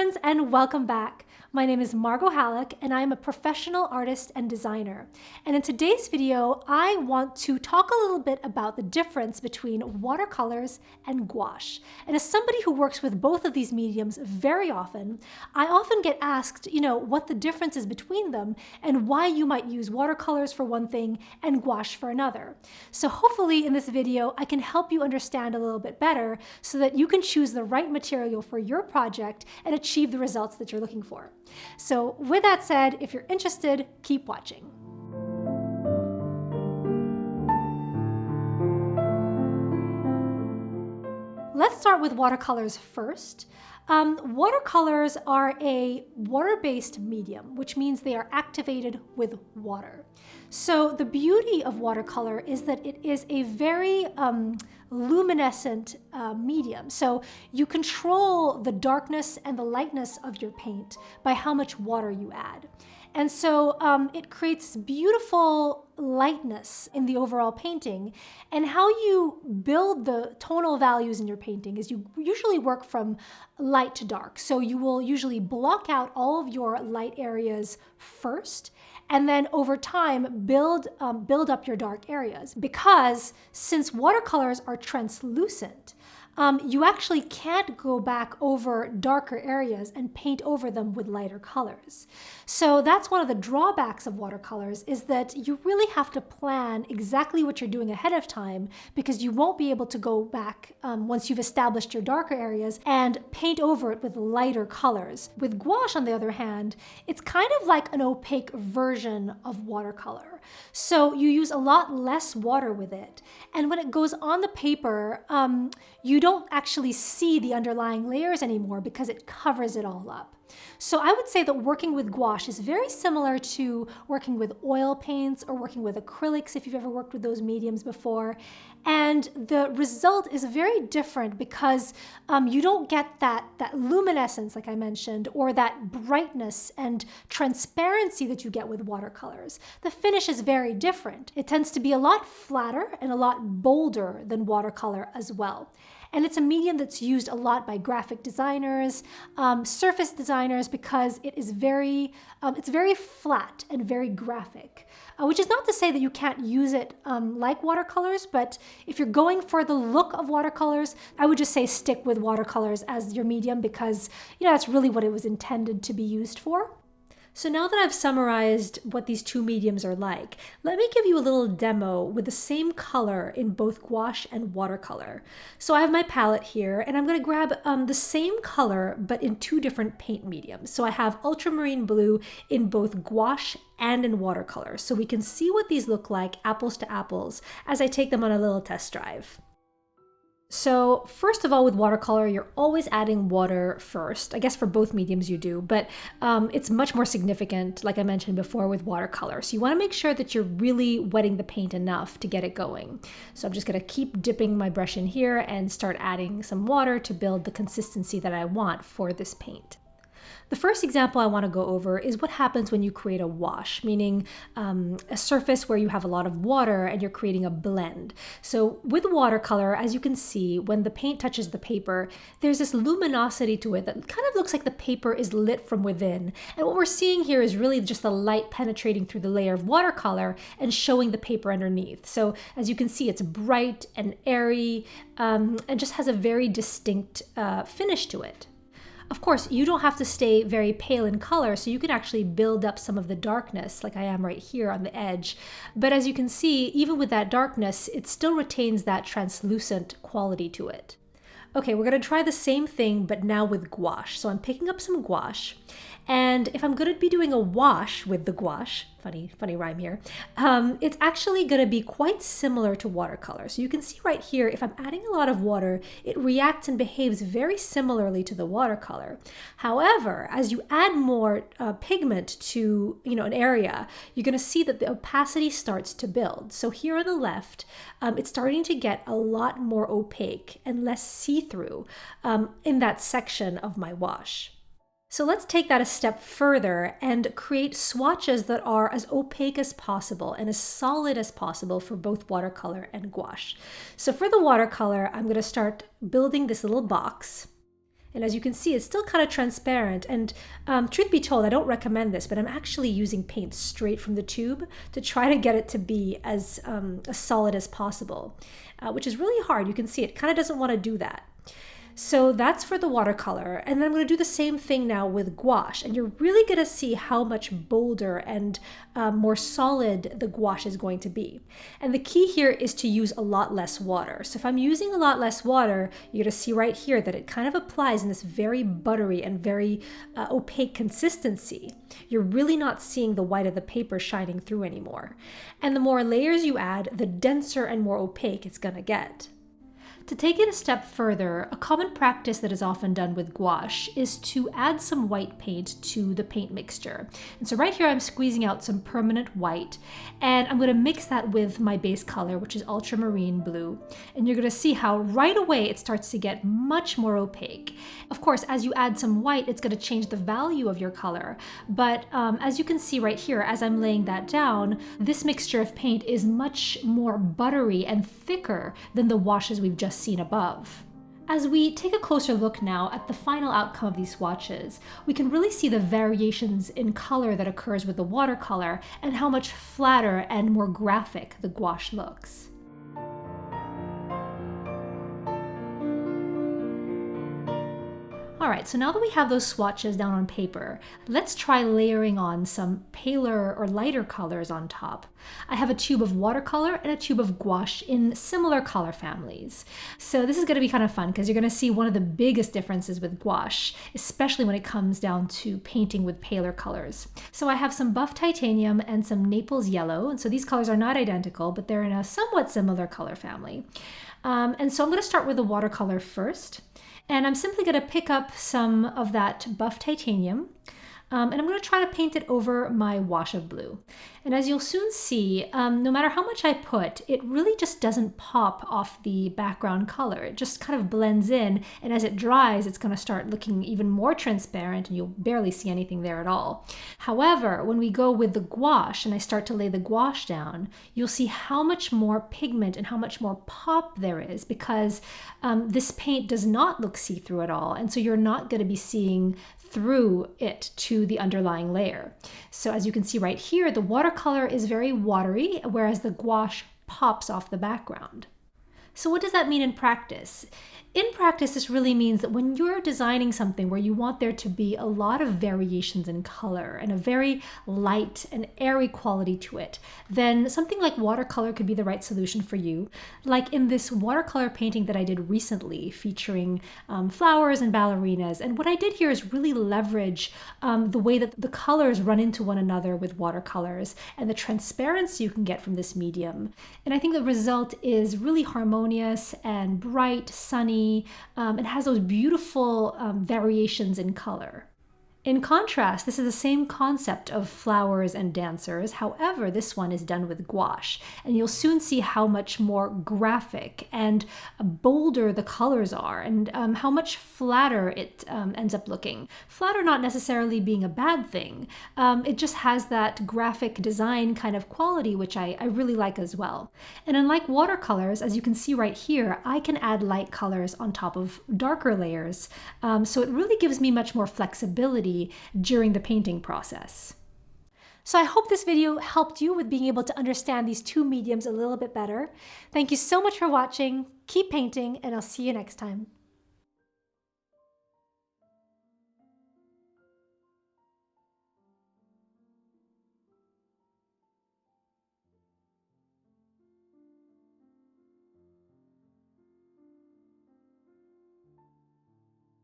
friends, and welcome back. My name is Margot and I am a professional artist and designer. And in today's video, I want to talk a little bit about the difference between watercolors and gouache. And as somebody who works with both of these mediums very often, I often get asked, what the difference is between them and why you might use watercolors for one thing and gouache for another. So hopefully in this video, I can help you understand a little bit better so that you can choose the right material for your project and achieve the results that you're looking for. So with that said, if you're interested, keep watching. Let's start with watercolors first. Watercolors are a water-based medium, which means they are activated with water. So the beauty of watercolor is that it is a very luminescent medium. So you control the darkness and the lightness of your paint by how much water you add. And so it creates beautiful lightness in the overall painting. And how you build the tonal values in your painting is you usually work from light to dark. So you will usually block out all of your light areas first, and then over time build up your dark areas. Because since watercolors are translucent, you actually can't go back over darker areas and paint over them with lighter colors. So that's one of the drawbacks of watercolors, is that you really have to plan exactly what you're doing ahead of time, because you won't be able to go back once you've established your darker areas and paint over it with lighter colors. With gouache, on the other hand, it's kind of like an opaque version of watercolor. So you use a lot less water with it. And when it goes on the paper, you don't actually see the underlying layers anymore because it covers it all up. So I would say that working with gouache is very similar to working with oil paints or working with acrylics, if you've ever worked with those mediums before. And the result is very different because you don't get that luminescence, like I mentioned, or that brightness and transparency that you get with watercolors. The finish is very different. It tends to be a lot flatter and a lot bolder than watercolor as well. And it's a medium that's used a lot by graphic designers, surface designers, because it is it's very flat and very graphic, which is not to say that you can't use it like watercolors, but if you're going for the look of watercolors, I would just say stick with watercolors as your medium, because that's really what it was intended to be used for. So now that I've summarized what these two mediums are like, let me give you a little demo with the same color in both gouache and watercolor. So I have my palette here, and I'm going to grab the same color but in two different paint mediums. So I have ultramarine blue in both gouache and in watercolor, so we can see what these look like apples to apples as I take them on a little test drive. So first of all, with watercolor, you're always adding water first. I guess for both mediums you do, but it's much more significant, like I mentioned before, with watercolor. So you want to make sure that you're really wetting the paint enough to get it going. So I'm just going to keep dipping my brush in here and start adding some water to build the consistency that I want for this paint. The first example I want to go over is what happens when you create a wash, meaning a surface where you have a lot of water and you're creating a blend. So with watercolor, as you can see, when the paint touches the paper, there's this luminosity to it that kind of looks like the paper is lit from within. And what we're seeing here is really just the light penetrating through the layer of watercolor and showing the paper underneath. So as you can see, it's bright and airy and just has a very distinct finish to it. Of course, you don't have to stay very pale in color, so you can actually build up some of the darkness like I am right here on the edge. But as you can see, even with that darkness, it still retains that translucent quality to it. Okay, we're going to try the same thing, but now with gouache. So I'm picking up some gouache, and if I'm going to be doing a wash with the gouache, funny rhyme here, it's actually going to be quite similar to watercolor. So you can see right here, if I'm adding a lot of water, it reacts and behaves very similarly to the watercolor. However, as you add more pigment to an area, you're going to see that the opacity starts to build. So here on the left, it's starting to get a lot more opaque and less see-through in that section of my wash. So let's take that a step further and create swatches that are as opaque as possible and as solid as possible for both watercolor and gouache. So for the watercolor, I'm going to start building this little box. And as you can see, it's still kind of transparent. And truth be told, I don't recommend this, but I'm actually using paint straight from the tube to try to get it to be as solid as possible, which is really hard. You can see it kind of doesn't want to do that. So that's for the watercolor. And then I'm going to do the same thing now with gouache. And you're really going to see how much bolder and more solid the gouache is going to be. And the key here is to use a lot less water. So if I'm using a lot less water, you're going to see right here that it kind of applies in this very buttery and very opaque consistency. You're really not seeing the white of the paper shining through anymore. And the more layers you add, the denser and more opaque it's going to get. To take it a step further, a common practice that is often done with gouache is to add some white paint to the paint mixture. And so right here I'm squeezing out some permanent white, and I'm going to mix that with my base color, which is ultramarine blue. And you're going to see how right away it starts to get much more opaque. Of course, as you add some white, it's going to change the value of your color. But as you can see right here, as I'm laying that down, this mixture of paint is much more buttery and thicker than the washes we've just seen above. As we take a closer look now at the final outcome of these swatches, we can really see the variations in color that occurs with the watercolor and how much flatter and more graphic the gouache looks. All right, so now that we have those swatches down on paper, let's try layering on some paler or lighter colors on top. I have a tube of watercolor and a tube of gouache in similar color families. So this is going to be kind of fun because you're going to see one of the biggest differences with gouache, especially when it comes down to painting with paler colors. So I have some buff titanium and some Naples yellow, and so these colors are not identical, but they're in a somewhat similar color family. And so I'm going to start with the watercolor first. And I'm simply going to pick up some of that buff titanium, and I'm going to try to paint it over my wash of blue. And as you'll soon see, no matter how much I put, it really just doesn't pop off the background color. It just kind of blends in, and as it dries, it's going to start looking even more transparent, and you'll barely see anything there at all. However, when we go with the gouache, and I start to lay the gouache down, you'll see how much more pigment and how much more pop there is, because this paint does not look see-through at all, and so you're not going to be seeing through it to the underlying layer. So as you can see right here, the watercolor is very watery, whereas the gouache pops off the background. So what does that mean in practice? In practice, this really means that when you're designing something where you want there to be a lot of variations in color and a very light and airy quality to it, then something like watercolor could be the right solution for you. Like in this watercolor painting that I did recently featuring flowers and ballerinas. And what I did here is really leverage the way that the colors run into one another with watercolors and the transparency you can get from this medium. And I think the result is really harmonious and bright, sunny. It has those beautiful variations in color. In contrast, this is the same concept of flowers and dancers. However, this one is done with gouache, and you'll soon see how much more graphic and bolder the colors are, and how much flatter it ends up looking. Flatter not necessarily being a bad thing. It just has that graphic design kind of quality, which I really like as well. And unlike watercolors, as you can see right here, I can add light colors on top of darker layers. So it really gives me much more flexibility during the painting process. So I hope this video helped you with being able to understand these two mediums a little bit better. Thank you so much for watching. Keep painting, and I'll see you next time.